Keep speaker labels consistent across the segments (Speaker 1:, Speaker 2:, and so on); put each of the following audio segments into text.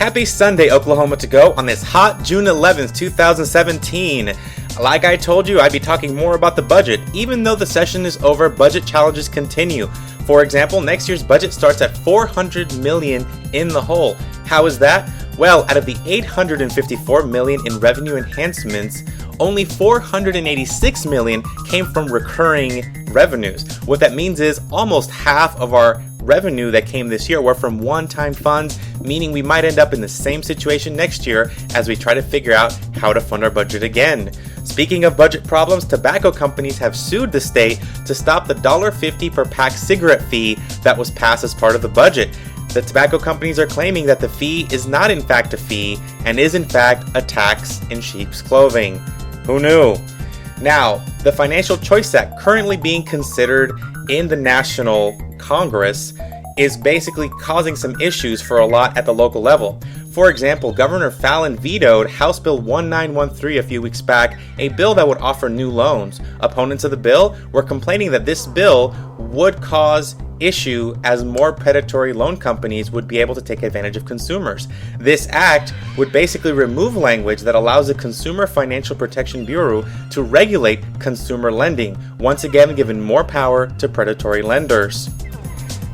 Speaker 1: Happy Sunday, Oklahoma to go on this hot June 11th, 2017. Like I told you, I'd be talking more about the budget. Even though the session is over, budget challenges continue. For example, next year's budget starts at $400 million in the hole. How is that? Well, out of the $854 million in revenue enhancements, only $486 million came from recurring revenues. What that means is almost half of our revenue that came this year were from one-time funds, meaning we might end up in the same situation next year as we try to figure out how to fund our budget again. Speaking of budget problems, tobacco companies have sued the state to stop the $1.50 per pack cigarette fee that was passed as part of the budget. The tobacco companies are claiming that the fee is not in fact a fee and is in fact a tax in sheep's clothing. Who knew? Now, the Financial Choice Act, currently being considered in the National Congress, is basically causing some issues for a lot at the local level. For example, Governor Fallin vetoed House Bill 1913 a few weeks back, a bill that would offer new loans. Opponents of the bill were complaining that this bill would cause issue as more predatory loan companies would be able to take advantage of consumers. This act would basically remove language that allows the Consumer Financial Protection Bureau to regulate consumer lending, once again giving more power to predatory lenders.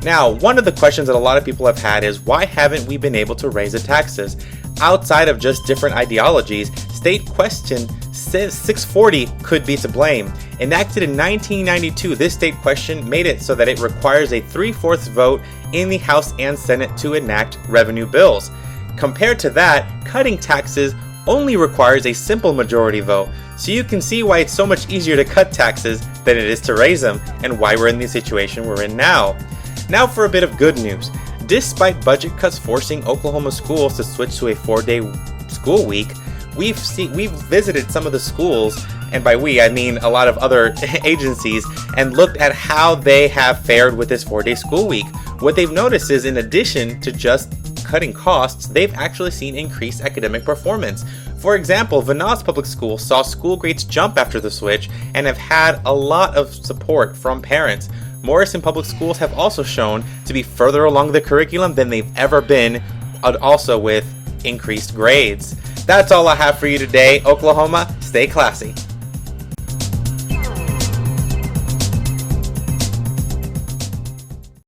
Speaker 1: Now, one of the questions that a lot of people have had is, why haven't we been able to raise the taxes? Outside of just different ideologies, State Question 640 could be to blame. Enacted in 1992, this state question made it so that it requires a 3/4 vote in the House and Senate to enact revenue bills. Compared to that, cutting taxes only requires a simple majority vote. So you can see why it's so much easier to cut taxes than it is to raise them, and why we're in the situation we're in now. Now for a bit of good news. Despite budget cuts forcing Oklahoma schools to switch to a 4-day school week, we've visited some of the schools, and by we I mean a lot of other agencies, and looked at how they have fared with this 4-day school week. What they've noticed is, in addition to just cutting costs, they've actually seen increased academic performance. For example, Vanasse Public School saw school grades jump after the switch and have had a lot of support from parents. Morrison Public Schools have also shown to be further along the curriculum than they've ever been, also with increased grades. That's all I have for you today, Oklahoma. Stay classy.